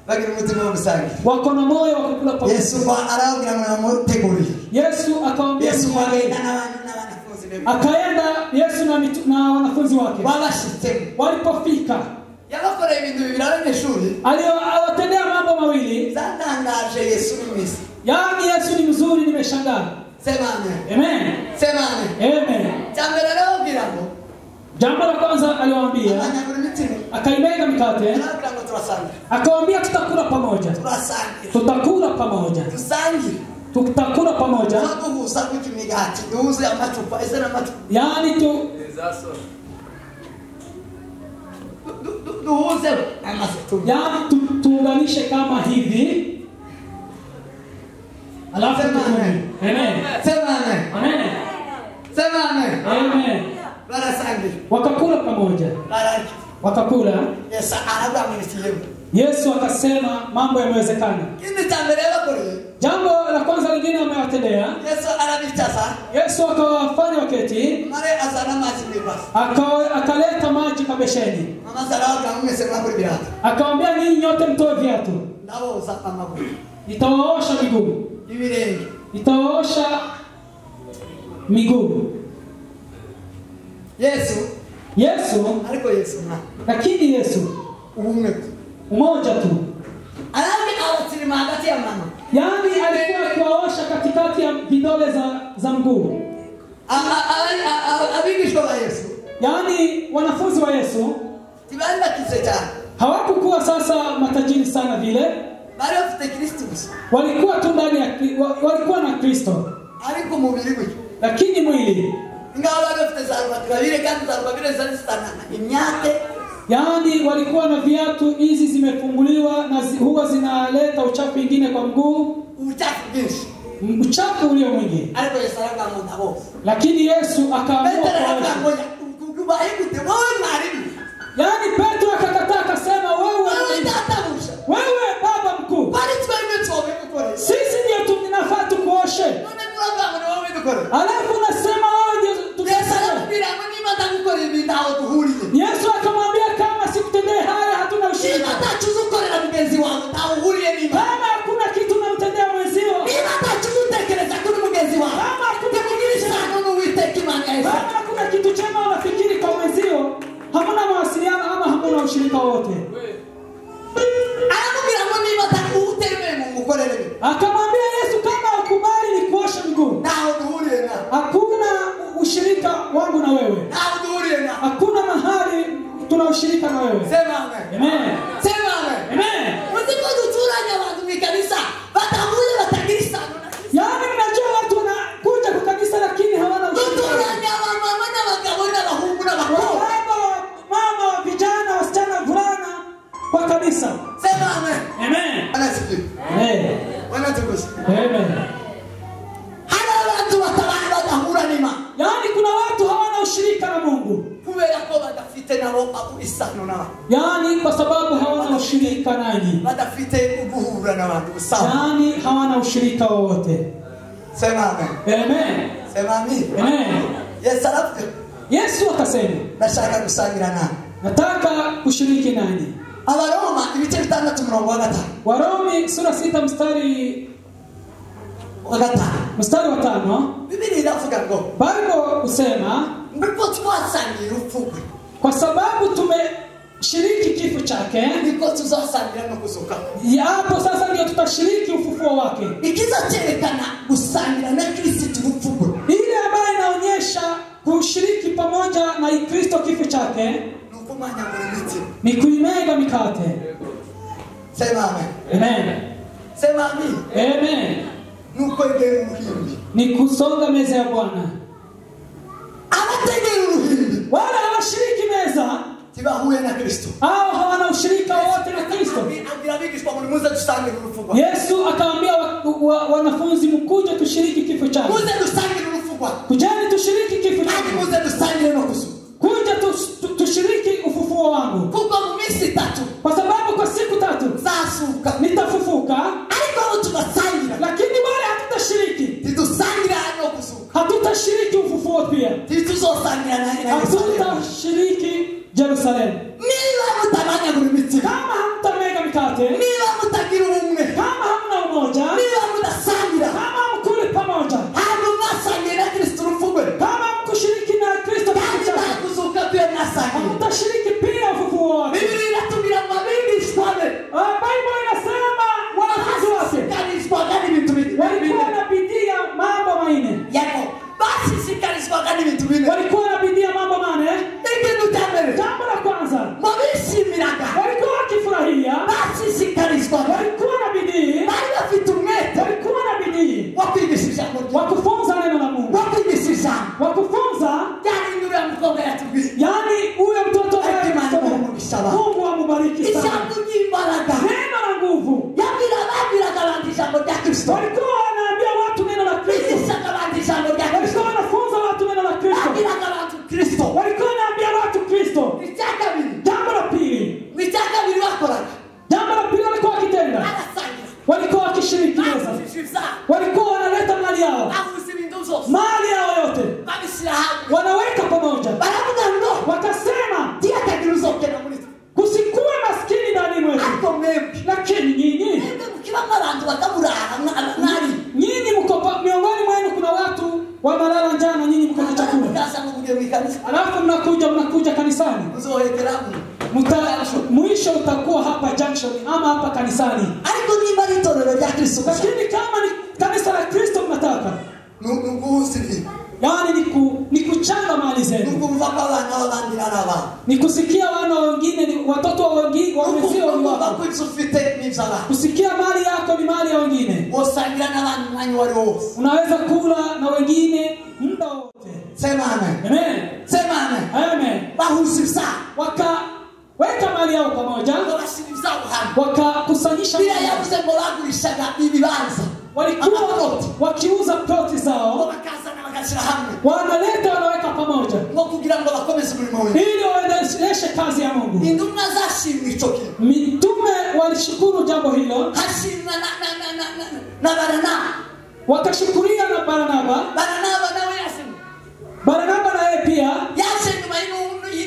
bagira umutima w'ubusangi. wako na moyo wa kukula pamoja. Yesu kwa aragira mu teguri. Yesu akamwambia Yesu akaenda na wanafunzi wake. Akaenda Yesu na wanafunzi wake. Babashitse. Walipofika yabakoreye ibintu bibiri abanyeshuri. Aliwatendea mambo mawili. Zatangaje Yesu ni misi. Yaani Yesu ni mzuri, nimeshangaa. Sema amen. Amen. Sema amen. Amen. Jambo la kwanza aliwaambia, akaimega mikate, akawaambia tutakula pamoja. Tutakula pamoja. Tutakula pamoja. Yaani tuunganishe kama hivi. Alafu amen. Sema amen. Amen. Sema amen. Amen. Wakakula pamoja. Wakakula. Yesu akasema mambo yamewezekana. Jambo la kwanza lingine amewatendea. Yesu akawafanya waketi. Akaleta maji kwa besheni. Akamwambia ninyi nyote mtoe viatu. Nitawaosha miguu. Nitawaosha miguu. Yesu lakini Yesu umoja tu. Yaani alikuwa akiwaosha katikati ya vidole za mguu. Yaani wanafunzi wa Yesu hawakuwa sasa matajiri sana vile. Walikuwa tu ndani ya walikuwa na Kristo. Lakini mwili yaani walikuwa na viatu hizi zimefunguliwa na huwa zinaleta uchafu mwingine kwa mguu. Uchafu ulio mwingi. Lakini Yesu akaamua yaani Petro akakataa akasema wewe baba mkuu. Sisi ndio tunafaa tukuoshe. Alafu nasema Yesu akamwambia kama sikutendea haya hatuna ushirika. Kama hakuna kitu namtendea mwenzio. Kama hakuna kitu chema unafikiri kwa mwenzio, hamuna mawasiliano ama hamuna ushirika wote. Akamwambia Yesu kama ukubali nikuoshe miguu. Hakuna ushirika wangu na wewe. Hakuna mahali tuna ushirika na wewe. Sema amen. Amen. Sema amen. Amen. Yaani mnajua watu wanakuja kwa kanisa lakini hawana ushirika. Mama, vijana, wasichana, vulana kwa kanisa. Sema amen. Amen. Anasikia. Amen. Amen. Yaani kuna watu hawana ushirika na Mungu. Yaani kwa sababu hawana ushirika nanyi. Yaani hawana ushirika wote. Sema amen. Amen. Sema amen. Amen. Yesu akasema, nataka kushiriki nanyi. Abaroma ibice 6:5. Warumi sura 6 mstari wa 5. Biblia inavuga ngo Bible usema ndipo twasangira urupfugwe. Kwa sababu tumeshiriki kifo chake, ndipo tuzasangira no kuzuka. Hapo sasa ndio tutashiriki ufufuo wake. Ikiza cyerekana gusangira na Kristo urupfugwe. Ile ambayo inaonyesha kushiriki pamoja na Kristo kifo chake ni kuimega mikate. Sema amen. Amen. Sema amen. Amen. Nukwegera uruhimbi. Ni kusonga meza ya Bwana. Abategera uruhimbi. Wala hawashiriki meza tibahuye na Kristo. Hao hawana ushirika wote na Kristo. Yesu akawaambia wanafunzi mkuje tushiriki kifo chake. Kujeni tushiriki kifo chake. Kuja tushiriki ufufuo wangu. Kwa sababu kwa siku 3 nitafufuka. Lakini wale hatutashiriki. Yerusalemu. niba mutamanyagura imitsima, Kama hamtamega mikate, niba mutagira ubumwe, kama hamna umoja, niba mudasangira, kama mkuli pamoja, ntabwo mwasangiye na Kristo urupfu rwe, kama mkushiriki na Kristo kandi kifo chake, ntakuzuka byo mwasangiye. hamtashiriki pia ufufuo wake. Biblia iratubwira ngo abigishwa be Bible inasema wanafunzi wake basishikarizwaga n'ibintu walikuwa na bidii ya mambo manne. yego basishikarizwaga n'ibintu bine. Walikuwa na bidii ya mambo manne. Ikintu cya mbere, Jambo la kwanza, mu bishimiraga, walikuwa wakifurahia, bashishikarizwaga, walikuwa na bidii, bari bafite umwete walikuwa na bidii wo kwigisha ijambo ry'Imana, wa kufunza neno la Mungu, wo kwigisha ijambo. wa kufunza. Byari uriya mukobwa yatubwiye, Yani huyo mtoto Mungu amubariki sana. ijambo ry'imbaraga, Neno la nguvu. babwiraga abantu ijambo rya Kristo, Walikuwa wanaambia watu neno la Kristo. bigishaga abantu ijambo rya Walikuwa Kristo, wanafunza watu neno la Kristo. babwiraga abantu Kristo. Walikuwa wanaambia watu Kristo. Icya kabiri, Jambo la pili. icya kabiri bakoraga, Jambo la pili walikuwa wakitenda. barasangira, Walikuwa wakishirikiana. bahuza, Walikuwa wanaleta mali yao. bahuza ibintu byose, Mali yao yote babishyira hamwe, wanaweka pamoja. baravuga ngo Wakasema tiyatagira uzogera muri twe, kusikuwe maskini ndani mwetu. ariko mwebwe Lakini nyinyi, mwebwe mukibamo abantu bakaburara mwari nyinyi mko miongoni mwenu kuna watu wanalala njaa na nyinyi mko na chakula. mukasa ngo mujye mu kanisa, Alafu mnakuja kanisani. muzohekeramo. Mwisho utakuwa hapa junction ama hapa kanisani. Ariko niba ari itorero rya Kristo, Lakini kama ni kanisa la Kristo mnataka, nuguhusiri, yani ni kuchanga mali zenu. nukumva ko abana b'abandi ari abana, Ni kusikia wana wengine, watoto wa wengine wamezio ni nukumva wako. ko ibyo ufite n'iby'abana, Kusikia mali yako ni mali ya wengine. wosangira n'abandi umwanya uwo ari wo wose. Unaweza kula na wengine muda wote. Sema amen, Amen. sema amen. Amen. Bahuza, Wakaweka mali yao pamoja. bashyira hamwe. Wakakusanyisha. Biriya yavuze ngo bagurishaga ibibanza, Walikuwa wakiuza ploti ngo zao. bakazana bagashyira hamwe, Wanaleta wanaweka pamoja. ngo kugira ngo bakomeze umurimo we. Ili waendeleshe kazi ya Mungu. Intumwa zashimwe icyo kintu, Mitume walishukuru jambo hilo. hashimwa na Baranaba. Wakashukuria na Barnaba. Baranaba nawe yashimwe, Barnaba na yeye pia. yashimwe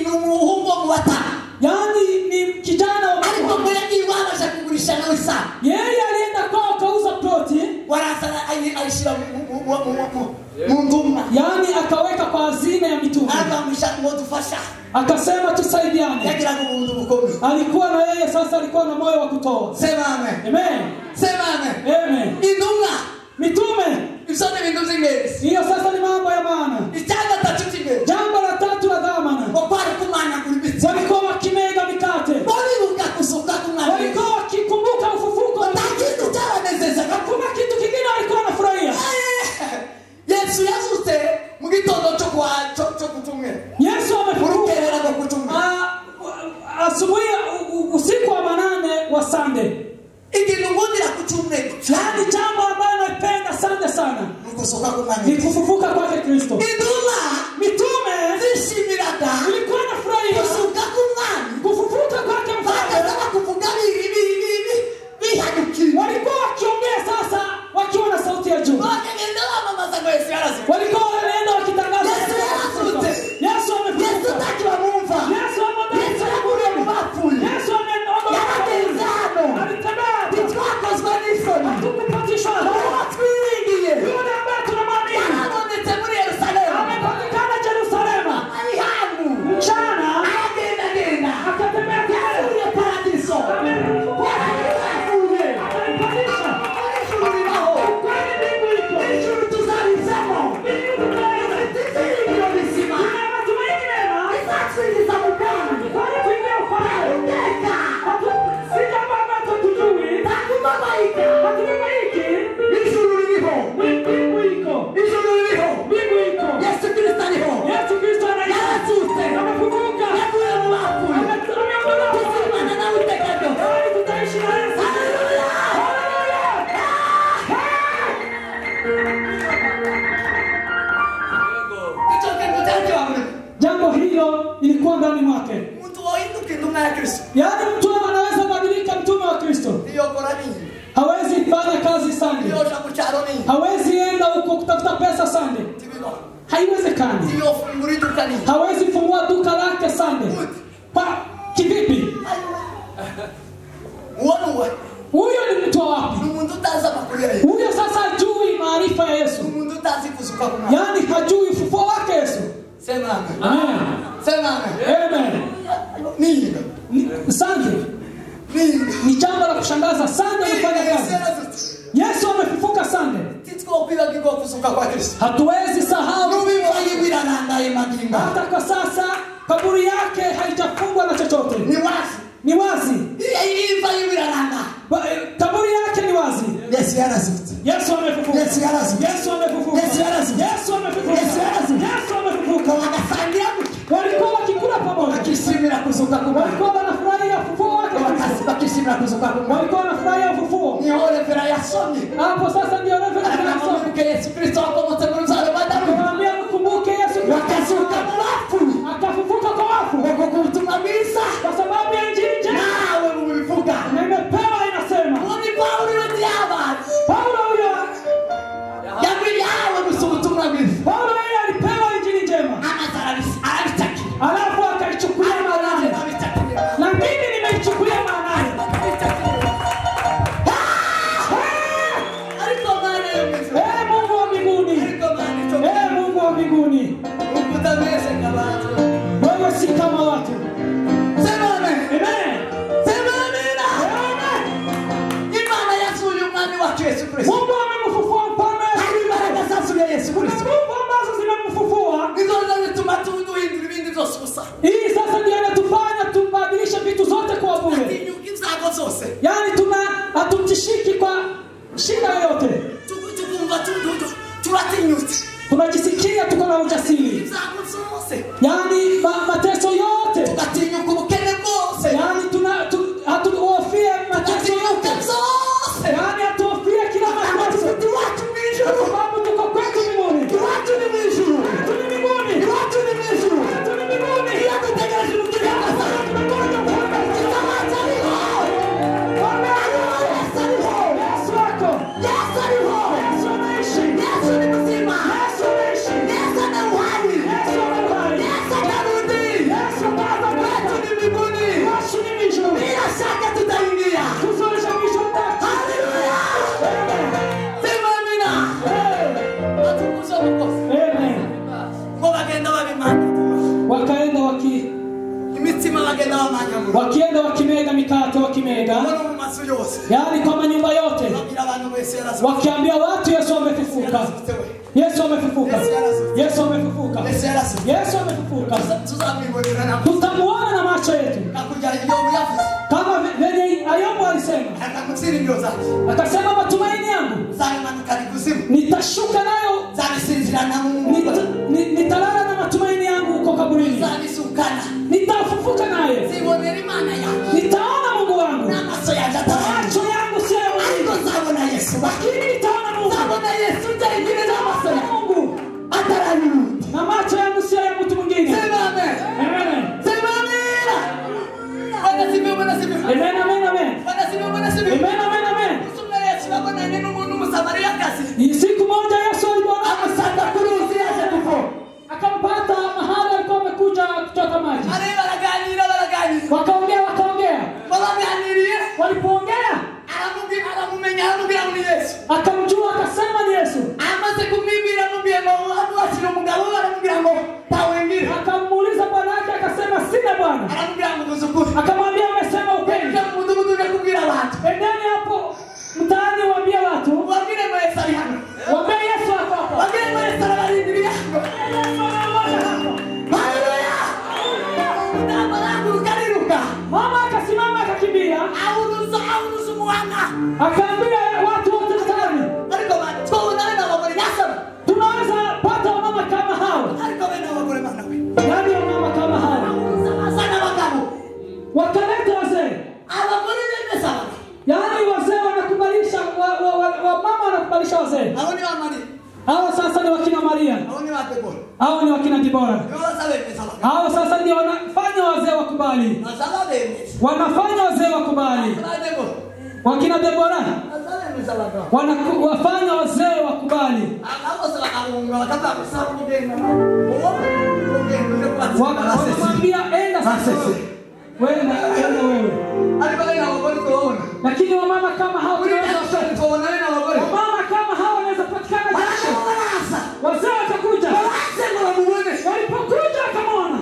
y'umuhungu wo mu batanu, Yani ni kijana wa ariko Mungu. ngo yagiye wabasha kugurisha nawe sana, Yeye alienda kwao akauza ploti. warazana ayishyira mu ntumwa, Yani akaweka kwa hazina ya mitume. aramuhisha ngo dufasha, Akasema tusaidiane. yagiraga ubuntu bukomeye. Alikuwa na yeye sasa alikuwa na moyo wa kutoa. Sema amen, Amen. sema amen. Amen. Intumwa Mitume. ibyo ni ibintu by'ingenzi. Hiyo sasa ni mambo ya maana. Icya gatatu cy'ingenzi, Jambo la tatu la dhamana. ngo kwari kumanyagura imitsi, Walikuwa wakimega mikate. baribuka kuzuka k'umwana Yesu. Walikuwa wakikumbuka ufufuko. Nta kintu cyabanezezaga, Hakuna kitu kingine walikuwa wanafurahia. Yesu yazutse mu gitondo cyo kutumwera, Yesu amefufuka. urukerera rwo kutumwera. Asubuhi usiku wa manane wa Sunday. Ikintu ngundira ku cyumweru, Yani jambo ambalo napenda sana ni ukuzuka k'umwana ni Yesu. kufufuka kwake Kristo. Intumwa Mitume zishimiraga ilikuwa inafurahia kuzuka k'umwana, kufufuka kwake mfalme. bageraga kuvuga bihanyukira, Walikuwa wakiongea sasa wakiwa na sauti ya juu. bagenda bamamaza ngo Yesu yarazutse. Walikuwa wanaenda wakitangaza Yesu yarazutse. Yesu Yesu amefufuka. ntakibamwumva, Yesu amefufuka. Yesu yakuye mu bapfuye, Yesu ameondoka. yaragenze hano, Alitembea. ntitwakozwe n'isoni, Hatukupatishwa. twiringiye, Yule ambaye tunamwamini yarabonetse muri Yerusalemu, amepatikana Yerusalemu. ari hano, Mchana aragendagenda, akatembea yavuye paradiso, yaravuye, akalipandisha. ijuru ribaho, Kwani mbingu iko. ijuru tuzarizamo, ibyiringiro bizima, Kuna matumaini mema. bizatwinjiza mu bwami, Kwani kuingia ufalme. iteka, Si jambo ambalo hatujui. ntakubabaika, Hatubabaiki. ijuru ririho, Mbingu iko. ijuru ririho, Mbingu iko. Yesu Kristo ariho, Yesu Kristo yarazutse, amefufuka. yavuye mu bapfuye, Ameondoka. tuzimana nawe iteka ryose. Bali tutaishi na Yesu. Haleluya! Icyo kintu cyagiye wabona, Jambo hilo ilikuwa ndani mwake. umuntu wahinduka intumwa ya Kristo, Yaani mtu anaweza badilika mtume wa Kristo. iyo kora nini, Hawezi fanya kazi Sunday. iyo uja mu cyaro nini, Hawezi enda huko kutafuta pesa Sunday. tibibaho, Haiwezekani. iyo fungura iduka nini, Hawezi fungua duka lake Sunday. Amen. Sande. Ni jambo la kushangaza. Sande alifanya kazi. Yesu amefufuka Sande. Hatuwezi sahau. Hata kwa sasa kaburi yake haijafungwa na chochote. Ni wazi. Kaburi yake ni wazi. Yesu amefufuka. Walikuwa wakikula pamoja. Walikuwa wanafurahia ufufuo wake. Walikuwa wanafurahia ufufuo. Hapo sasa ndio reference ya Yesu Kristo akamwambia mkumbuke Yesu Kristo akafufuka kwa wafu. Kwa sababu ya injili njema. Na imepewa inasema. Paulo huyo alipewa injili njema. Alafu akaichukulia maanaye. Na mimi nimeichukulia maanaye. Mungu wa mbinguni. Wewe si kama watu. Sema amen. Mungu amemfufua mfalme Yesu Kristo. Mungu ambazo zimemfufua. Hii sasa ndio inatufanya tubadilishe vitu zote kwa bure. Yaani hatumtishiki kwa shida yote. Tunajisikia tuko na ujasiri. Yaani mateso yote. Yaani hatuhofia mateso yote. Yaani hatuhofia kila mateso. Sababu tuko kwetu mbinguni. Wakienda wakimega mikate wakimega. Yaani kwa manyumba yote. Wakiambia watu Yesu amefufuka. Tutamuona na macho yetu. Kama venye Ayubu alisema. Akasema matumaini yangu nitashuka nayo. Nitalala na matumaini yangu huko kaburini. Nitafufuka naye. Nitaona Mungu wangu. Macho yangu sio ya Yesu. Lakini nitaona Mungu. Mungu. Na macho yangu sio ya mtu mwingine. Amen. Siku moja Yesu akampata mahali alikuwa amekuja kuchota maji. Wakaongea. Walipoongea akamjua, akasema ni Yesu. Akamuuliza bwana yake, akasema sina bwana. Akamwambia umesema ukweli. Endeni hapo mtaani waambie watu. Waambie Yesu hapa. Mama akasimama akakimbia. Akaambia watu wote mtaani. Tunaweza pata mama kama hao. Yaani mama kama hao. Wakaleta wazee. Yaani wazee wanakubalisha mama wanakubalisha wazee. Hao sasa ni wakina Maria. Hao ni wakina Debora. Hao sasa ndio wanafanya wazee wakubali. Wanafanya wazee wakubali. Wakina Debora wanafanya wazee wakubali. Wakamwambia enda sasa. Wewe. Lakini wamama kama hao wanaweza patikana jasho. Wazee watakuja. Walipokuja akamwona.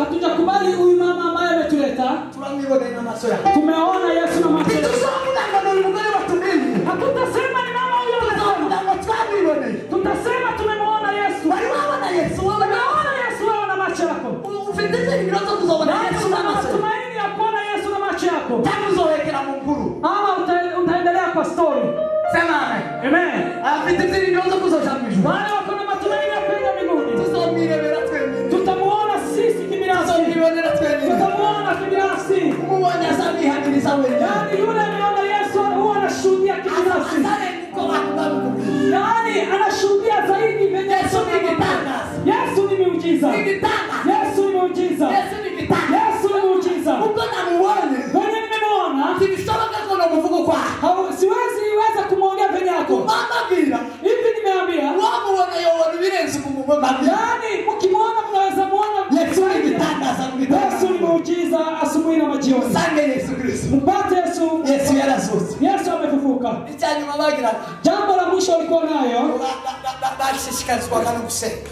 hatujakubali huyu mama ambaye ametuleta. turamwiboneye n'amaso yacu. Tumeona Yesu na macho. Ntituzavuga ngo ni umugore watumenye. Hatutasema ni mama huyo Tuzavuga ngo twamwiboneye. tutasema tumemwona Yesu. Wari wabona Yesu, wabona Tumeona Yesu wewe na macho yako. ufite ibiro zo kuzobona Yesu n'amaso. Tumaini ya kuona Yesu na macho yako. Cyangwa uzowekera mu nkuru. Ama utaendelea kwa story. Sema amen. Amen. Afite ibiro zo kuzoja mu ijuru. Wale wako na matumaini ya kwenda mbinguni. Tuzomwirebera twenyine. Tutamuona sisi kibinafsi. Tuzomwibonera twenyine. Tutamuona kibinafsi. Umubonye azabihamiriza wenyine. Yaani yule ameona Yesu huwa anashuhudia kibinafsi. Asale niko bakubabikubwira. Yaani anashuhudia zaidi venye Yesu ni gitangaza. Yesu ni miujiza. Ni gitangaza. Yesu ni miujiza. Yesu ni gitangaza. Yesu ni miujiza. Ubwo namubonye. Venye nimemwona, Sibishoboka ko namuvuga kwa. siwezi kumwongea venye yako. Kumambabwira. Hivi nimeambia. Wamubona yobona ibirenze kumubabwira. Yaani mkimwona mnaweza muona Yesu ni gitangaza. Yesu ni muujiza asubuhi na majioni. Sange Yesu Kristo. Mpate Yesu. Yesu yarazutse. Yesu amefufuka. Icyanyuma bagira. Jambo la mwisho walikuwa nayo, Bashishikarizwaga no gusenga.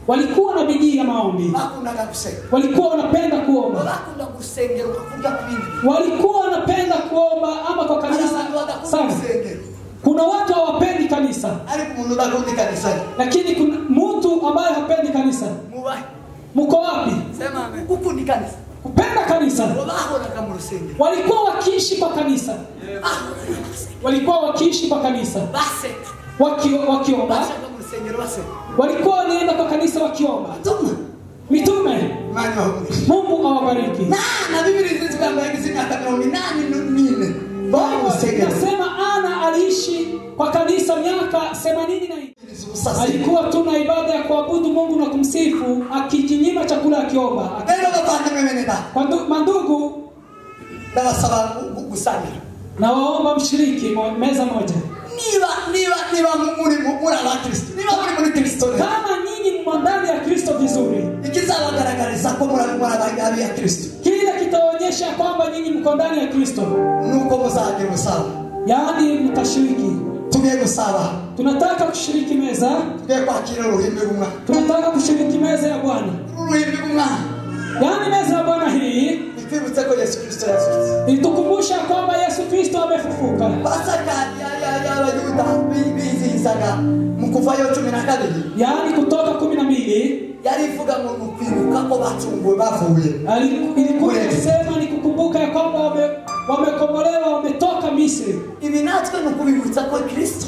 walikuwa na bidii ya maombi. Bakundaga gusenga. Walikuwa wanapenda kuomba. Bakunda gusengera ukavuga ku bindi. Walikuwa wanapenda kuomba ama kwa kanisa sana. Kuna watu hawapendi kanisa, Ariko umuntu udakunda kanisa. lakini kuna mtu ambaye hapendi kanisa. Mubahe. Mko wapi? Sema amen. Ukunda kanisa. Kupenda kanisa. Bahoraga mu rusengero. Walikuwa wakiishi kwa kanisa. Walikuwa wakiishi kwa kanisa. Baseka. Wakiomba. Bashaka mu rusengero baseka. Walikuwa wanaenda kwa kanisa wakiomba. Mitume. Imani wahumuri. Mungu awabariki. Na Biblia inasema hizi miaka 84. Nasema Ana aliishi kwa kanisa miaka 84. Alikuwa tu na ibada ya kuabudu Mungu na kumsifu, akijinyima chakula akiomba. Neno bavandimwe bene data. Kwa mandugu, Ndabasaba gusangira. na waomba mshiriki meza moja. Niba muri abakristo. Niba muri Kristo. Kama nyinyi mmo ndani ya Kristo vizuri, ikizabagaragariza ko muri abagabo ya Kristo. kile kitaonyesha kwamba nyinyi mko ndani ya Kristo. Nuko muzajye musaba. Yaani mtashiriki. Tugiye gusaba. Tunataka kushiriki meza. Tugiye kwakira uruhimbi rumwe. Tunataka kushiriki meza ya Bwana. Uruhimbi rumwe. Yaani meza ya Bwana hii Itwibutsa ko Yesu Kristo yazutse. itukumbusha kwamba Yesu Kristo amefufuka. Basaka Abayuda bizihizaga mu Kuvayo 12. Yaani Kutoka 12 yari ivuga ngo nukwibuka ko bacunguwe bavuye. Ilikuwa inasema ni kukumbuka ya kwamba wamekombolewa, wametoka Misri. Ibi natwe nukubibutsa ko Kristo.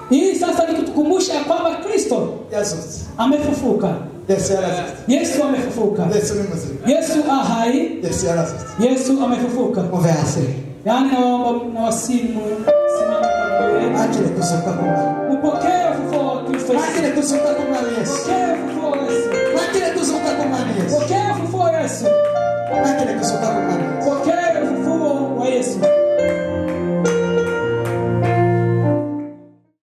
Hii sasa ni kutukumbusha ya kwamba Kristo yazutse. Amefufuka. Yesu yarazutse. Yesu amefufuka. Yesu ni muzima. Yesu ahai. Yesu yarazutse. Yesu amefufuka. Muvease. Yaani naomba na wasimu simama kwa mbele. Akile kusuka kwa. Upokee ufufuo wa Kristo. Akile kusuka kwa Yesu. Upokee ufufuo wa Yesu. Akile kusuka kwa Yesu. Upokee ufufuo wa Yesu. Akile kusuka